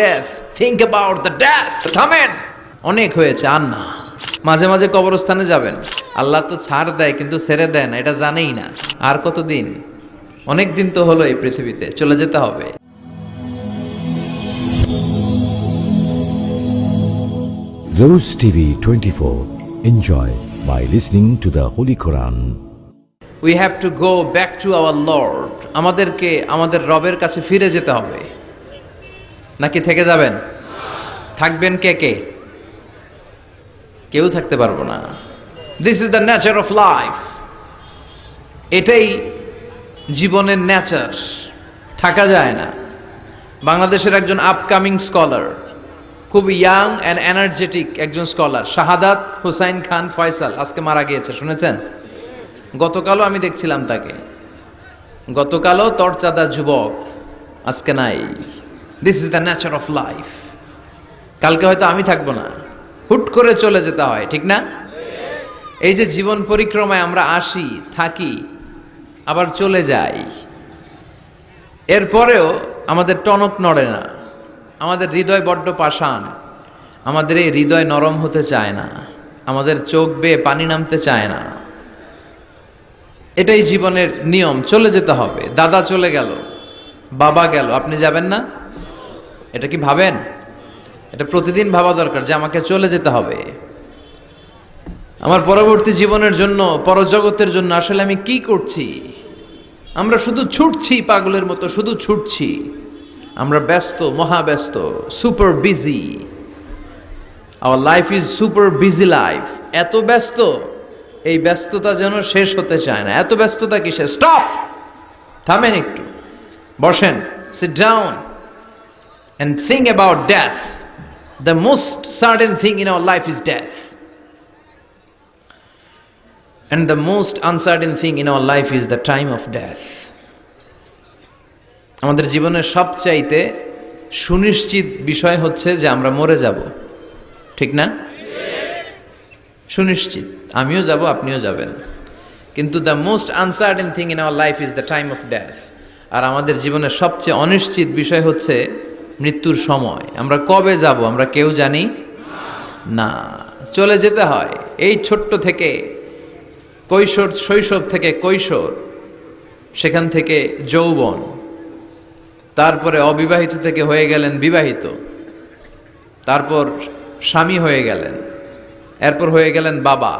death, think about the death. থামেন, অনেক হয়েছে, আর না। মাঝে মাঝে কবরস্থানে যাবেন, আল্লাহ তো ছাড় দেয় কিন্তু ছেড়ে দেয় না, এটা জানেই না। আর কতদিন? অনেক দিন তো হলো এই পৃথিবীতে, চলে যেতে হবে। Rose TV 24. Enjoy by listening to the Holy Quran. We have to go back to our Lord. আমাদেরকে আমাদের রবের কাছে ফিরে যেতে হবে। নাকি থেকে যাবেন? থাকবেন কে কে? কেউ থাকতে পারবো না। This is the nature of life. এটাই জীবনের নেচার, থাকা যায় না। বাংলাদেশের একজন আপকামিং স্কলার, খুব ইয়াং অ্যান্ড এনার্জেটিক একজন স্কলার, শাহাদাত হুসাইন খান ফয়সাল, আজকে মারা গিয়েছে, শুনেছেন? গতকালও আমি দেখছিলাম তাকে, গতকালও তরচাদা যুবক, আজকে নাই। This is the nature of life. কালকে হয়তো আমি থাকবো না, হুট করে চলে যেতে হয়, ঠিক না? এই যে জীবন পরিক্রমায় আমরা আসি, থাকি, আবার চলে যাই, এরপরেও আমাদের টনক নড়ে না। আমাদের হৃদয় বড্ড পাষাণ, আমাদের এই হৃদয় নরম হতে চায় না, আমাদের চোখ বেয়ে পানি নামতে চায় না। এটাই জীবনের নিয়ম, চলে যেতে হবে। দাদা চলে গেল, বাবা গেল, আপনি যাবেন না? এটা কি ভাবেন? এটা প্রতিদিন ভাবা দরকার যে আমাকে চলে যেতে হবে। আমার পরবর্তী জীবনের জন্য, পরজগতের জন্য আসলে আমি কি করছি? আমরা শুধু ছুটছি, পাগলের মতো শুধু ছুটছি। আমরা ব্যস্ত, মহাব্যস্ত, super busy. Our life is super busy life. এত ব্যস্ত, এই ব্যস্ততা যেন শেষ হতে চায় না। এত ব্যস্ততা কিসে? স্টপ, থামেন একটু, বসেন, sit down and think about death. The most certain thing in our life is death, and the most uncertain thing in our life is the time of death. আমাদের জীবনের সবচাইতে সুনিশ্চিত বিষয় হচ্ছে যে আমরা মরে যাব, ঠিক না? সুনিশ্চিত, আমিও যাব, আপনিও যাবেন। কিন্তু the most uncertain thing in our life is the time of death. আর আমাদের জীবনের সবচেয়ে অনিশ্চিত বিষয় হচ্ছে মৃত্যুর সময়। আমরা কবে যাব আমরা কেউ জানি না। চলে যেতে হয়। এই ছোট্ট থেকে কৈশোর, শৈশব থেকে কৈশোর, সেখান থেকে যৌবন, তারপরে অবিবাহিত থেকে হয়ে গেলেন বিবাহিত, তারপর স্বামী হয়ে গেলেন, এরপর হয়ে গেলেন বাবা,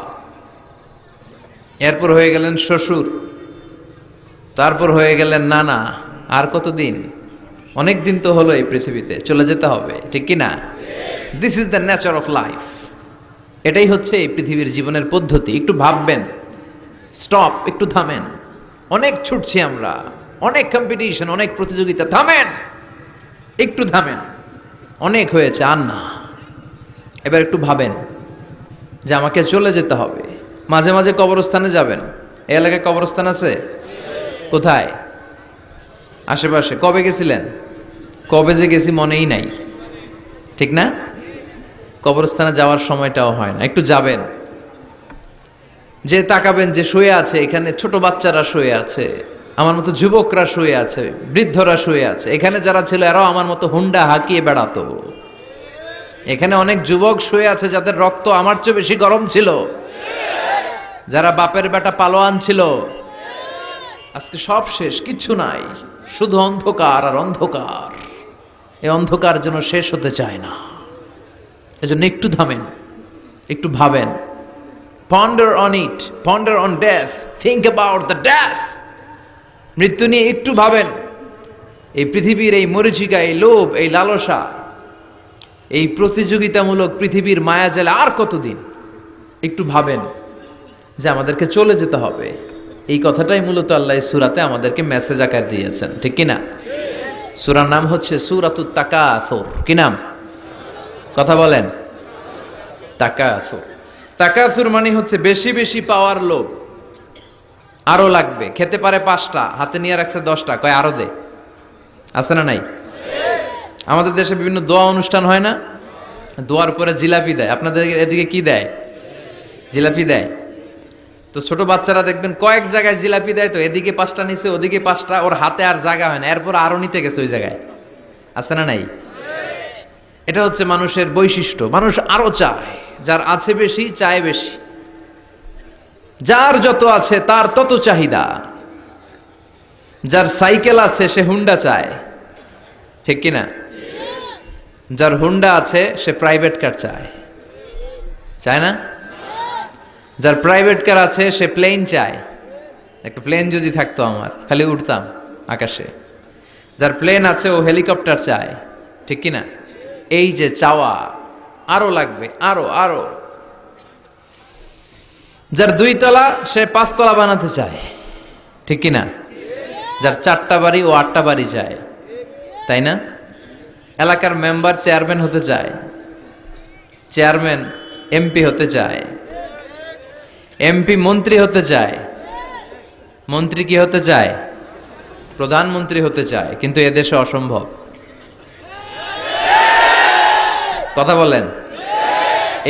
এরপর হয়ে গেলেন শ্বশুর, তারপর হয়ে গেলেন নানা। আর কতদিন? অনেক দিন তো হলো এই পৃথিবীতে, চলে যেতে হবে, ঠিক কি না? This is the nature of life. এটাই হচ্ছে এই পৃথিবীর জীবনের পদ্ধতি। একটু ভাববেন, স্টপ, একটু থামেন। অনেক ছুটছি আমরা, অনেক কম্পিটিশন, অনেক প্রতিযোগিতা, থামেন, একটু থামেন। অনেক হয়েছে, আর না। এবার একটু ভাবেন যে আমাকে চলে যেতে হবে। মাঝে মাঝে কবরস্থানে যাবেন। এই এলাকায় কবরস্থান আছে? কোথায়? আশেপাশে। কবে গেছিলেন? কবে যে গেছি মনেই নাই, ঠিক না? কবরস্থানে যাওয়ার সময়টাও হয় না। একটু যাবেন, যে তাকাবেন যে শুয়ে আছে এখানে, ছোট বাচ্চারা শুয়ে আছে, আমার মতো যুবকরা শুয়ে আছে, বৃদ্ধরা শুয়ে আছে। এখানে যারা ছিল এরাও আমার মতো হুন্ডা হাঁকিয়ে বেড়াতো। এখানে অনেক যুবক শুয়ে আছে যাদের রক্ত আমার চেয়ে বেশি গরম ছিল, যারা বাপের বেটা পালোয়ান ছিল। আজকে সব শেষ, কিচ্ছু নাই, শুধু অন্ধকার আর অন্ধকার। এই অন্ধকার যেন শেষ হতে চায় না। এজন্য একটু থামেন, একটু ভাবেন। Ponder on it, ponder on death, think about the death. মৃত্যু নিয়ে একটু ভাবেন। এই পৃথিবীর এই মরীচিকা, এই লোভ, এই লালসা, এই প্রতিযোগিতামূলক পৃথিবীর মায়াজালে আর কতদিন? একটু ভাবেন যে আমাদেরকে চলে যেতে হবে। এই কথাটাই মূলত আল্লাহ সূরাতে আমাদেরকে মেসেজ আকার দিয়েছেন, ঠিক কিনা? সূরার নাম হচ্ছে সূরাতুত তাকাসুর। কি নাম? কথা বলেন। তাকাসুর। তাকাসুর মানে হচ্ছে বেশি বেশি পাওয়ার লোভ। আরো লাগবে, খেতে পারে 5টা, হাতে নিয়ে রাখছে 10টা, কয় আরো দে। আছে না নাই? আমাদের দেশে বিভিন্ন দোয়া অনুষ্ঠান হয় না? দোয়ার পরে জিলাপি দেয়। আপনাদের এদিকে কি দেয়? জিলাপি দেয়। তো ছোট বাচ্চারা দেখবেন কয়েক জায়গায় জিলাপি দেয়, তো এদিকে 5টা নিছে, ওদিকে 5টা, ওর হাতে আর জায়গা হয় না, এরপর আরো নিতে গেছে ওই জায়গায়। আছে না নাই? এটা হচ্ছে মানুষের বৈশিষ্ট্য। মানুষ আরো চায়, যার আছে বেশি চায় বেশি, যার যত আছে তার তত চাহিদা। যার সাইকেল আছে সে হুন্ডা চায়, ঠিক কিনা? যার হুন্ডা আছে সে প্রাইভেট কার চায়, চায় না? যার প্রাইভেট কার আছে সে প্লেন চায়, একটা প্লেন যদি থাকতো আমার, খালি উঠতাম আকাশে। যার প্লেন আছে ও হেলিকপ্টার চায়, ঠিক কিনা? এই যে চাওয়া, আরো লাগবে, আরো আরো। যার 2 তলা সে 5 তলা বানাতে চায়, ঠিক কিনা? যার 4টা বাড়ি ও 8টা বাড়ি চায়, তাই না? এলাকার মেম্বার চেয়ারম্যান হতে চায়, চেয়ারম্যান এমপি হতে চায়, এমপি মন্ত্রী হতে চায়, মন্ত্রী কি হতে চায়? প্রধানমন্ত্রী হতে চায়। কিন্তু এদেশে অসম্ভব। কথা বলেন,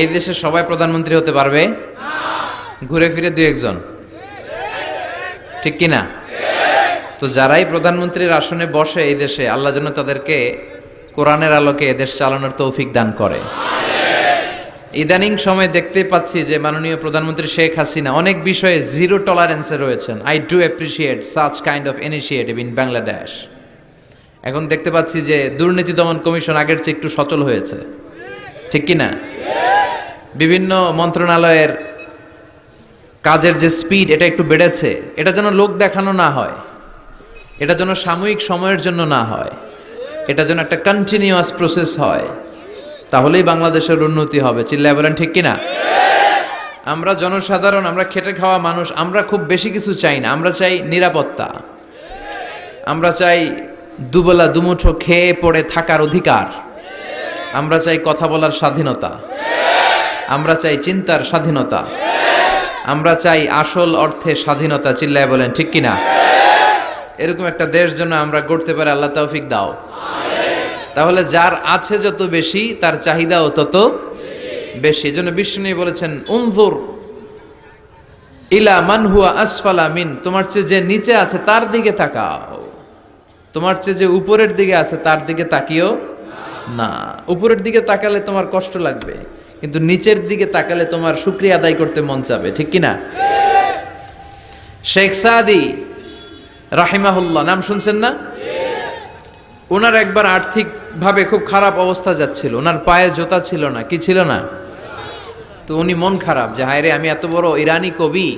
এই দেশে সবাই প্রধানমন্ত্রী হতে পারবে? ঘুরে ফিরে 2-1 জন, ঠিক কিনা? তো যারাই প্রধানমন্ত্রীর আসনে বসে এই দেশে, আল্লাহ যেন তাদেরকে কোরআনের আলোকে এদেশ চালানোর তৌফিক দান করে। ইদানিং সময় দেখতে পাচ্ছি যে মাননীয় প্রধানমন্ত্রী শেখ হাসিনা অনেক বিষয়ে জিরো টলারেন্সে রয়েছেন। I do appreciate such kind of initiative in Bangladesh. এখন দেখতে পাচ্ছি যে দুর্নীতি দমন কমিশন আগের চেয়ে একটু সচল হয়েছে, ঠিক কিনা? বিভিন্ন মন্ত্রণালয়ের কাজের যে স্পিড, এটা একটু বেড়েছে। এটা যেন লোক দেখানো না হয়, এটা যেন সাময়িক সময়ের জন্য না হয়, এটা যেন একটা কন্টিনিউয়াস প্রসেস হয়, তাহলেই বাংলাদেশের উন্নতি হবে। চিল্লায় বলেন ঠিক কিনা? আমরা জনসাধারণ, আমরা খেটে খাওয়া মানুষ, আমরা খুব বেশি কিছু চাই না। আমরা চাই নিরাপত্তা, আমরা চাই দুবেলা দুমুঠো খেয়ে পড়ে থাকার অধিকার, আমরা চাই কথা বলার স্বাধীনতা, আমরা চাই চিন্তার স্বাধীনতা, আমরা চাই আসল অর্থে স্বাধীনতা। চিল্লায় বলেন ঠিক কিনা? এরকম একটা দেশ যেন আমরা গড়তে পারি, আল্লাহ তৌফিক দাও। তাহলে যার আছে যত বেশি তার চাহিদাও তত বেশি। এজন্য বিষ্ণু বলেছেন, উনজুর ইলা মান হুয়া আসফালা মিন, তোমার চেয়ে যে নিচে আছে তার দিকে তাকাও, তোমার চেয়ে যে উপরের দিকে আছে তার দিকে তাকিও না। উপরের দিকে তাকালে তোমার কষ্ট লাগবে, কিন্তু নিচের দিকে তাকালে তোমার শুকরিয়া আদায় করতে মন চাবে, ঠিক কিনা? শেখ সাদি রাহিমাহুল্লাহ নাম শুনছেন না? ওনার একবার আর্থিক ভাবে খুব খারাপ অবস্থা যাচ্ছিল, ওনার পায়ে জুতা ছিল না, কি ছিল না? তো উনি মন খারাপ যে হায় রে, আমি এত বড় ইরানি কবি,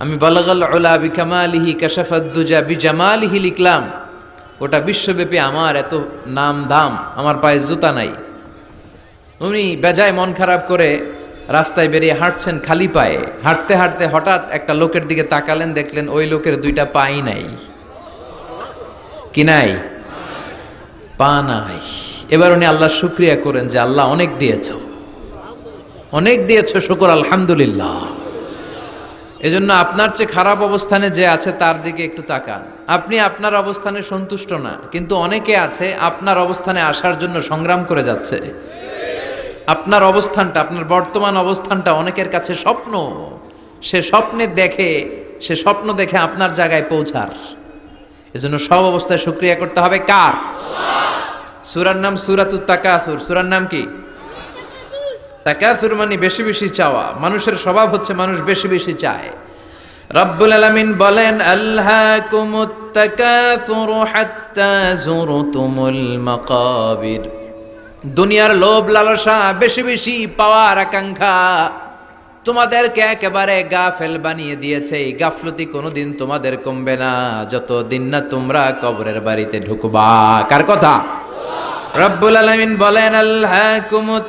আমি বালাগাল উলা বিকামালিহি কাশাফাদ দুজা বিজামালিহি লিখলাম, ওটা বিশ্বব্যাপী আমার এত নাম দাম, আমার পায়ে জুতা নাই। উনি বেজায় মন খারাপ করে রাস্তায় বেরিয়ে হাঁটছেন খালি পায়ে। হাঁটতে হাঁটতে হঠাৎ একটা লোকের দিকে তাকালেন, দেখলেন ওই লোকের 2টা পাই নাই। কি নাই? পা নাই। এবার উনি আল্লাহর শুকরিয়া করেন যে আল্লাহ অনেক দিয়েছো, অনেক দিয়েছো, শুকর আলহামদুলিল্লাহ। এজন্য আপনার চেয়ে খারাপ অবস্থানে যে আছে তার দিকে একটু তাকান। আপনি আপনার অবস্থানে সন্তুষ্ট না, কিন্তু অনেকে আছে আপনার অবস্থানে আসার জন্য সংগ্রাম করে যাচ্ছে। আপনার অবস্থানটা, আপনার বর্তমান অবস্থানটা অনেকের কাছে স্বপ্ন। সে স্বপ্ন দেখে আপনার জায়গায় পৌঁছার। এজন্য সব অবস্থায় শুকরিয়া করতে হবে। কার? সূরার নাম সূরাতুত তাকাসুর। সূরার নাম কি? তাকাসুর মানে বেশি বেশি চাওয়া। মানুষের স্বভাব হচ্ছে মানুষ বেশি বেশি চায়। রব্বুল আলামিন বলেন, আলহাকুমুত তাকাসুর হাত্তা যুরতুমুল মাকাবির। দুনিয়ার লোভ লালসা, বেশি বেশি পাওয়ার আকাঙ্ক্ষা তোমাদেরকে একেবারে গাফেল বানিয়ে দিয়েছে। এই গাফলতি কোনোদিন তোমাদের কমবে না যতদিন না তোমরা কবরের বাড়িতে ঢুকবা। কার কথা? রব্বুল আলামিন বলেন, আলহাকুমুত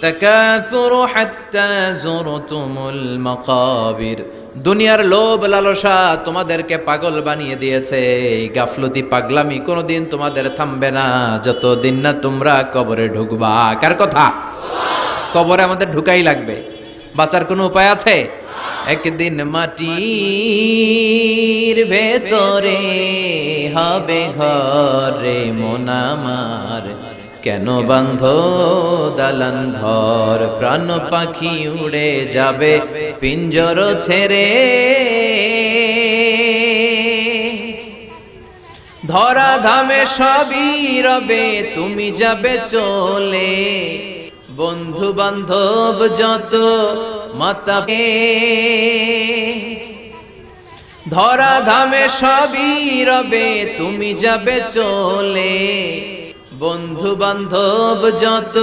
তাকাসুর হাত্তা যুরতুমুল মাকাবির। দুনিয়ার লোভ লালসা তোমাদেরকে পাগল বানিয়ে দিয়েছে। এই গাফলতি পাগলামি কোনোদিন তোমাদের থামবে না যতদিন না তোমরা কবরে ঢুকবা। কার কথা? কবরে আমাদের ঢুকাই লাগবে, বাঁচার কোনো উপায় আছে? একদিন মাটির ভেতরে হবে ঘরে মন আমার, কেন বান্ধ দালান ঘর, প্রাণ পাখি উড়ে যাবে পিঞ্জর ছেড়ে। ধরা ধামে সবই রবে, তুমি যাবে চলে। বন্ধু বান্ধব যত মাতা, ধরা ধামে সবই রবে, তুমি যাবে চলে। বন্ধু বান্ধব যত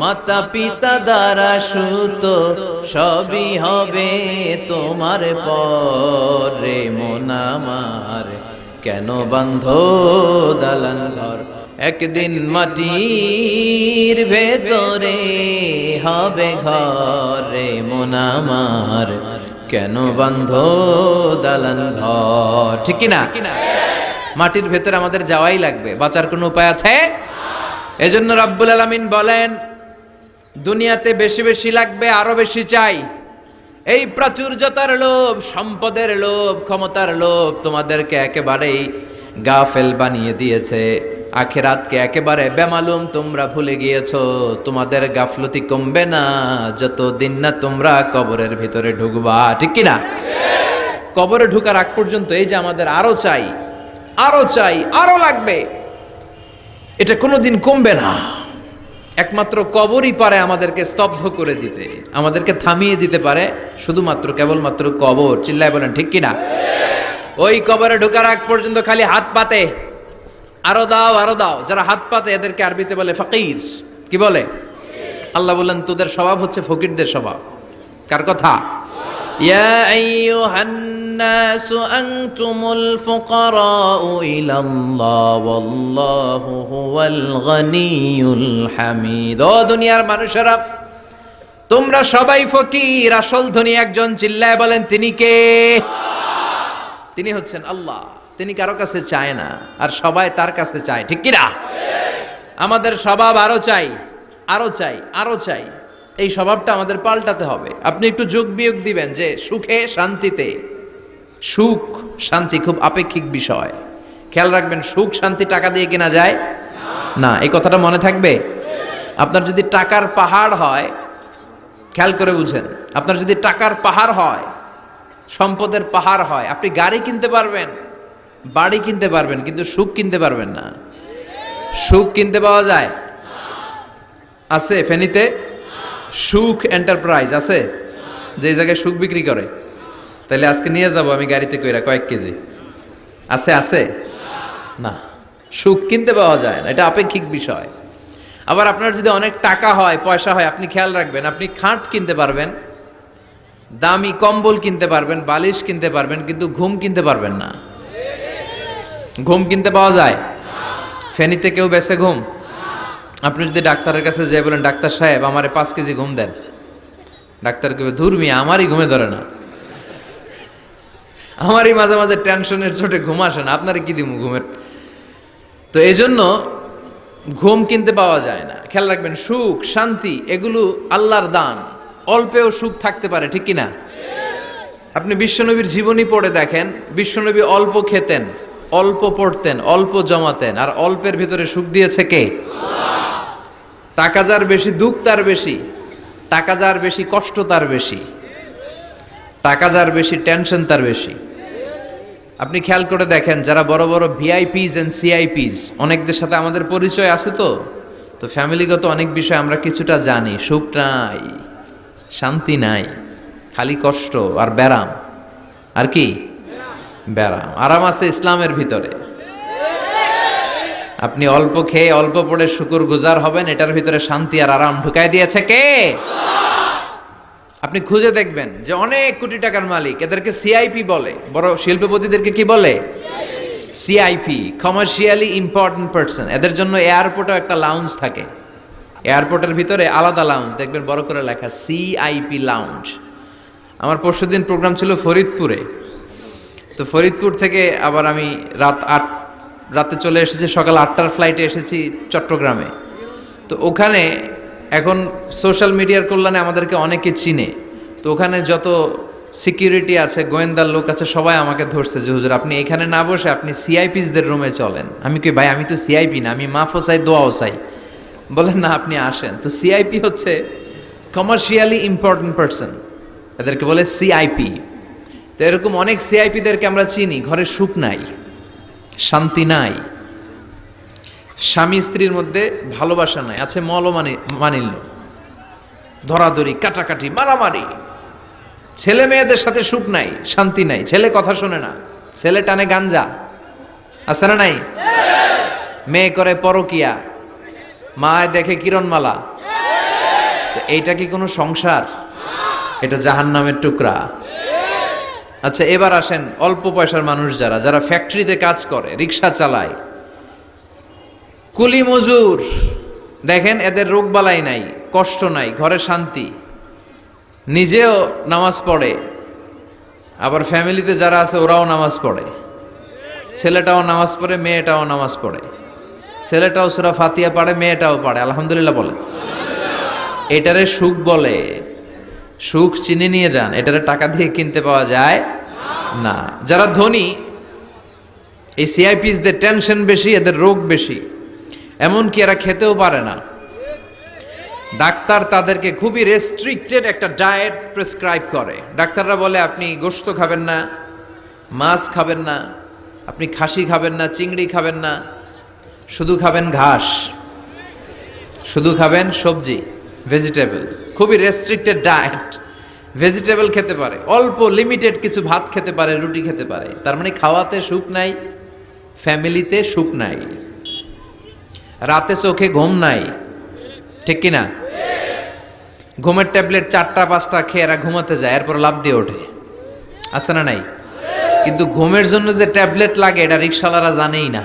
মাতা পিতা দ্বারা সুত, সবই হবে তোমার পরে। মন আমার কেন বান্ধ দালান ঘর, একদিন মাটির ভেতরে হবে ঘরে। মন আমার কেন বান্ধ দালান ঘর, ঠিক কিনা? মাটির ভেতরে আমাদের যাওয়াই লাগবে, বাঁচার কোনো উপায় আছে? এজন্য রাব্বুল আলামিন বলেন, দুনিয়াতে বেশি বেশি লাগবে, আরো বেশি চাই। এই প্রাচুর্যতার লোভ, সম্পদের লোভ, ক্ষমতার লোভ তোমাদেরকে একেবারেই গাফেল বানিয়ে দিয়েছে। আখিরাতকে একেবারে বেমালুম তোমরা ভুলে গিয়েছো। তোমাদের গাফলতি কমবে না যতদিন না তোমরা কবরের ভিতরে ঢুকবা, ঠিক কিনা? কবরে ঢুকার আগ পর্যন্ত এই যে আমাদের আরো চাই, আরো চাই, আরো লাগবে, এটা কোনোদিন কমবে না। একমাত্র কবরই পারে আমাদেরকে স্তব্ধ করে দিতে, আমাদেরকে থামিয়ে দিতে পারে শুধুমাত্র কেবলমাত্র কবর। চিল্লায় বলেন ঠিক কিনা? ওই কবরে ঢোকার আগ পর্যন্ত খালি হাত পাতে, আরো দাও আরো দাও। যারা হাত পাতে এদেরকে আরবিতে বলে ফকির। কি বলে? আল্লাহ বললেন তোদের স্বভাব হচ্ছে ফকিরদের স্বভাব। কার কথা? ইয়া আইয়ুহান নাসু আনতুমুল ফুকারাউ ইলাল্লাহ ওয়াল্লাহু হুয়াল গনিয়ুল হামিদ। ও দুনিয়ার মানুষেরা, তোমরা সবাই ফকির, আসল ধনী একজন। চিল্লায় বলেন তিনি কে? তিনি হচ্ছেন আল্লাহ। তিনি কারো কাছে চায় না, আর সবাই তার কাছে চায়, ঠিক কিনা? আমাদের স্বভাব আরো চাই, আরো চাই, আরো চাই। এই স্বভাবটা আমাদের পাল্টাতে হবে। আপনি একটু যোগ বিয়োগ দিবেন যে সুখে শান্তিতে, সুখ শান্তি খুব আপেক্ষিক বিষয়। খেয়াল রাখবেন, সুখ শান্তি টাকা দিয়ে কেনা যায় না, এই কথাটা মনে থাকবে। আপনার যদি টাকার পাহাড় হয়, খেয়াল করে বুঝেন, আপনার যদি টাকার পাহাড় হয়, সম্পদের পাহাড় হয়, আপনি গাড়ি কিনতে পারবেন, বাড়ি কিনতে পারবেন, কিন্তু সুখ কিনতে পারবেন না। সুখ কিনতে পাওয়া যায়? আছে ফেনীতে সুখ এন্টারপ্রাইজ আছে, যে জায়গায় সুখ বিক্রি করে। তাহলে আজকে নিয়ে যাব আমি গাড়িতে কইরা কয়েক কেজি। আছে? আছে না, সুখ কিনতে পাওয়া যায় না, এটা আপেক্ষিক বিষয়। আবার আপনার যদি অনেক টাকা হয়, পয়সা হয়, আপনি খেয়াল রাখবেন, আপনি খাট কিনতে পারবেন, দামি কম্বল কিনতে পারবেন, বালিশ কিনতে পারবেন, কিন্তু ঘুম কিনতে পারবেন না। ঘুম কিনতে পাওয়া যায়? ফেনীতে কেউ বেচে ঘুম? আপনি যদি ডাক্তারের কাছে যেয়ে বলেন, ডাক্তার সাহেব আমারে 5 কেজি ঘুম দেন, ডাক্তার কবে ধুর মিয়া আমারই ঘুমে ধরে না, আমারই মাঝে মাঝে টেনশনের চোটে ঘুম আসে না, আপনারে কি দিব ঘুমের। তো এই জন্য ঘুম কিনতে পাওয়া যায় না। খেয়াল রাখবেন, সুখ শান্তি এগুলো আল্লাহর দান। অল্পেও সুখ থাকতে পারে, ঠিক কিনা? আপনি বিশ্বনবীর জীবনী পড়ে দেখেন, বিশ্বনবী অল্প খেতেন, অল্প পড়তেন, অল্প জমাতেন, আর অল্পের ভিতরে সুখ দিয়েছে কে? টাকা যার বেশি দুঃখ তার বেশি, টাকা যার বেশি কষ্ট তার বেশি, টাকা যার বেশি টেনশন তার বেশি। আপনি খেয়াল করে দেখেন, যারা বড় বড় ভিআইপিস এন্ড সিআইপিস, অনেকদের সাথে আমাদের পরিচয় আছে, তো ফ্যামিলিগত অনেক বিষয় আমরা কিছুটা জানি। সুখ নাই, শান্তি নাই, খালি কষ্ট আর ব্যারাম। আর কি? ব্যারাম। আরাম আছে ইসলামের ভিতরে। আপনি অল্প খেয়ে অল্প পড়ে শুকর গুজার হবেন, এটার ভিতরে শান্তি আর আরাম ঢুকাই দিয়েছে কে? আপনি খুঁজে দেখবেন যে অনেক কোটি টাকার মালিক, এদেরকে সিআইপি বলে। বড় শিল্পপতিদেরকে কি বলে? CIP, commercially important person. এদের জন্য এয়ারপোর্টেও একটা লাউঞ্জ থাকে, এয়ারপোর্টের ভিতরে আলাদা লাউঞ্জ, দেখবেন বড় করে লেখা সিআইপি লাউঞ্জ। আমার পরশুদিন প্রোগ্রাম ছিল ফরিদপুরে, তো ফরিদপুর থেকে আবার আমি রাতে চলে এসেছি, সকাল 8টার ফ্লাইটে এসেছি চট্টগ্রামে। তো ওখানে এখন সোশ্যাল মিডিয়ার কল্যাণে আমাদেরকে অনেকে চিনে, তো ওখানে যত সিকিউরিটি আছে, গোয়েন্দার লোক আছে, সবাই আমাকে ধরছে যে হুজুর আপনি এখানে না বসে আপনি সিআইপিসদের রুমে চলেন। আমি কি ভাই, আমি তো সিআইপি না, আমি মাফও চাই দোয়াও চাই। বলেন না, আপনি আসেন। তো সিআইপি হচ্ছে কমার্শিয়ালি ইম্পর্টেন্ট পারসন, এদেরকে বলে সিআইপি। তো এরকম অনেক সিআইপিদেরকে আমরা চিনি, ঘরে সুখ নাই। শান্তি নাই, স্বামী স্ত্রীর মধ্যে ভালোবাসা নাই, আছে মানিল্য, ধরাধরি, কাটাকাটি, মারামারি। ছেলে মেয়েদের সাথে সুখ নাই, শান্তি নাই, ছেলে কথা শোনে না, ছেলে টানে গাঞ্জা, আছে না নাই? মেয়ে করে পরকিয়া, মায় দেখে কিরণমালা। তো এইটা কি কোনো সংসার? এটা জাহান্নামের টুকরা। আচ্ছা, এবার আসেন অল্প পয়সার মানুষ যারা ফ্যাক্টরিতে কাজ করে, রিক্সা চালায়, কুলি মজুর, দেখেন এদের রোগ বালাই নাই, কষ্ট নাই, ঘরে শান্তি, নিজেও নামাজ পড়ে, আবার ফ্যামিলিতে যারা আছে ওরাও নামাজ পড়ে, ছেলেটাও নামাজ পড়ে, মেয়েটাও নামাজ পড়ে, ছেলেটাও সূরা ফাতিহা পড়ে, মেয়েটাও পড়ে, আলহামদুলিল্লাহ বলে। এটারে সুখ বলে। সুখ চিনে নিয়ে যান, এটারে টাকা দিয়ে কিনতে পাওয়া যায় না। যারা ধনী, এই সিআইপিসদের টেনশন বেশি, এদের রোগ বেশি, এমনকি এরা খেতেও পারে না। ডাক্তার তাদেরকে খুবই রেস্ট্রিক্টেড একটা ডায়েট প্রেসক্রাইব করে। ডাক্তাররা বলে আপনি গোশত খাবেন না, মাছ খাবেন না, আপনি খাসি খাবেন না, চিংড়ি খাবেন না, শুধু খাবেন ঘাস, শুধু খাবেন সবজি, ভেজিটেবল। খুবই রেস্ট্রিক্টেড ডায়েট। ভেজিটেবল খেতে পারে, অল্প লিমিটেড কিছু ভাত খেতে পারে, রুটি খেতে পারে। তার মানে খাওয়াতে সুখ নাই, ফ্যামিলিতে সুখ নাই, রাতে চোখে ঘুম নাই, ঠিক কিনা? ঘুমের ট্যাবলেট 4টা-5টা খেয়ে এরা ঘুমাতে যায়, এরপর লাফ দিয়ে ওঠে, আছে না নাই? কিন্তু ঘুমের জন্য যে ট্যাবলেট লাগে এটা রিকশাওয়ালারা জানেই না।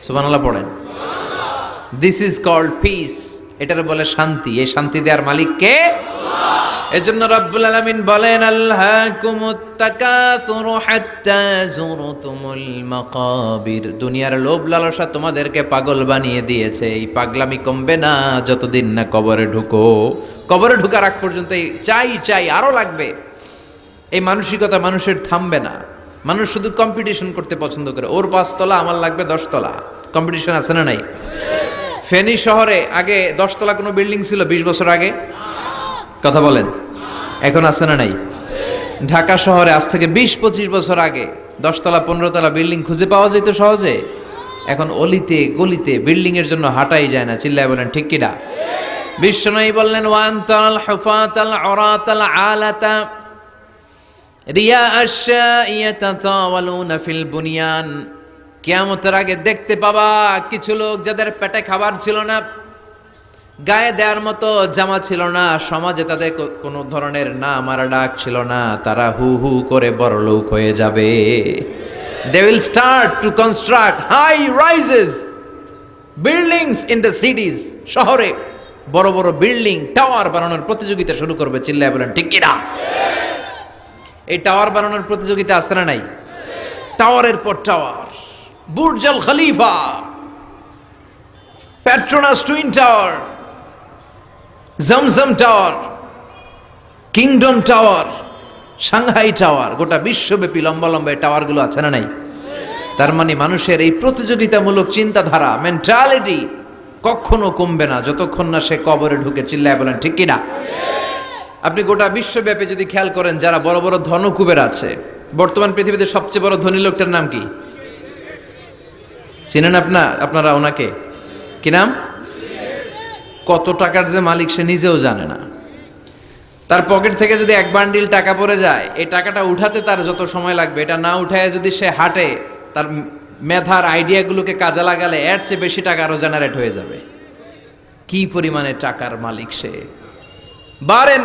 সুবহানাল্লাহ পড়েন। দিস ইজ কল্ড পিস, এটার বলে শান্তি। এই শান্তি দেওয়ার মালিক কে? এজন্য রব্বুল আলামিন বলেন, আল্লাহকুমুত তাকাসুরু হাত্তা যুরতুমুল মাকাবির। দুনিয়ার লোভ লালসা তোমাদেরকে পাগল বানিয়ে দিয়েছে। এই পাগলামি কমবে না যতদিন না কবরে ঢুকো। কবরে ঢোকার আগ পর্যন্ত এই চাই আরো লাগবে, এই মানসিকতা মানুষের থামবে না। মানুষ শুধু কম্পিটিশন করতে পছন্দ করে, ওর 5 তলা আমার লাগবে 10 তলা। কম্পিটিশন আছে না নাই? ফেনী শহরে আগে 10 তলা কোনো বিল্ডিং ছিল 20 বছর আগে? কথা বলেন, এখন আছে না নাই? ঢাকা শহরে আজ থেকে 20-25 বছর আগে 10 তলা 15 তলা বিল্ডিং খুঁজে পাওয়া যেত সহজে। এখন অলিতে গলিতে বিল্ডিং এর জন্য হাঁটাই যায় না। চিল্লায় বলেন ঠিক কিনা? বিশ্বনবী বললেন, ওয়ান্তাল হুফাতাল উরাতাল আলাতা রিয়া আশ-শাইয়াতাতাওয়ালুনা ফিল বুনিয়ান। কিয়ামতের আগে দেখতে পাবা কিছু লোক যাদের পেটে খাবার ছিল না, গায়ে দেওয়ার মতো জামা ছিল না, সমাজে তাদের কোনো ধরনের নাম আর ডাক ছিল না, তারা হু হু করে বড় লোক হয়ে যাবে। They will start to construct high rises, buildings in the cities. শহরে বড় বড় বিল্ডিং, টাওয়ার বানানোর প্রতিযোগিতা শুরু করবে। চিল্লায় বলেন ঠিক কিনা? এই টাওয়ার বানানোর প্রতিযোগিতা আছে না নাই? টাওয়ারের পর tower, Burj Al Khalifa, Petronas twin tower, Zamzam tower, kingdom tower, Shanghai tower, গোটা বিশ্বব্যাপী লম্বা লম্বা টাওয়ার গুলো আছে না নাই? তার মানে মানুষের এই প্রতিযোগিতামূলক চিন্তাধারা, মেন্টালিটি কখনো কমবে না যতক্ষণ না সে কবরে ঢুকে। চিল্লায় বলেন ঠিক কিনা? আপনি গোটা বিশ্বব্যাপী যদি খেয়াল করেন, যারা বড় বড় ধনকুবের আছে, বর্তমান পৃথিবীতে সবচেয়ে বড় ধনী লোকটার নাম কি চিনেন আপনারা ওনাকে? কি নাম? কত টাকার যে মালিক সে নিজেও জানে না। তার পকেট থেকে যদি 1 বান্ডিল টাকা পড়ে যায়, এই টাকাটা উঠাতে তার যত সময় লাগবে, এটা না উঠায় যদি সে হাঁটে, তার মেধার আইডিয়াগুলোকে কাজে লাগালে এর চেয়ে বেশি টাকা আরো জেনারেট হয়ে যাবে। কি পরিমাণে টাকার মালিক সে! বারেন,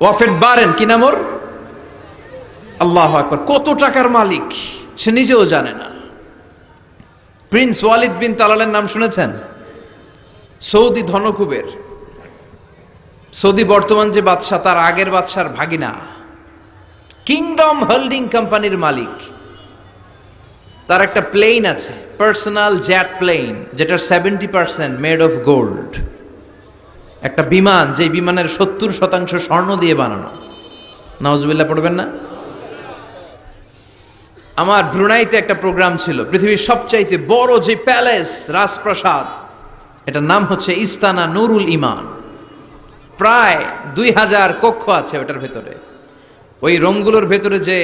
ওয়াফেদ বারেন, কি নাম ওর? আল্লাহু আকবার। কত টাকার মালিক সে নিজেও জানে না। প্রিন্স ওয়ালিদ বিন তালালের নাম শুনেছেন? সৌদি ধনকুবের। সৌদি বর্তমান যে বাদশা, তার আগের বাদশার ভাগিনা, কিংডম হোল্ডিং কোম্পানির মালিক। তার একটা প্লেন আছে, পার্সোনাল জেট প্লেন, যেটার 70% মেড অফ গোল্ড। একটা বিমান, যে বিমানের 70% স্বর্ণ দিয়ে বানানো। নাউজুবিল্লাহ পড়বেন না? আমার ব্রুনাইতে একটা প্রোগ্রাম ছিল, পৃথিবীর সবচাইতে বড় যে প্যালেস, রাজপ্রাসাদ, এটার নাম হচ্ছে ইস্তানা নুরুল ইমান। প্রায় 2000 কক্ষ আছে ওটার ভেতরে। ওই রুমগুলোর ভেতরে যে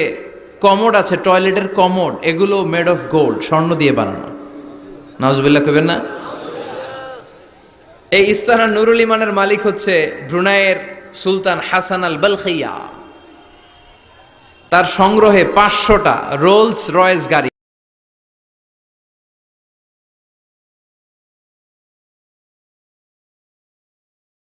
কমোড আছে, টয়লেটের কমোড, এগুলো মেড অফ গোল্ড, স্বর্ণ দিয়ে বানানো। নাউজুবিল্লাহ কইবেন না? এই ইস্তানা নুরুল ইমানের মালিক হচ্ছে ব্রুনাইয়ের সুলতান হাসান আল বালখিয়া। তার সংগ্রহে 500টা রোলস রয়েস গাড়ি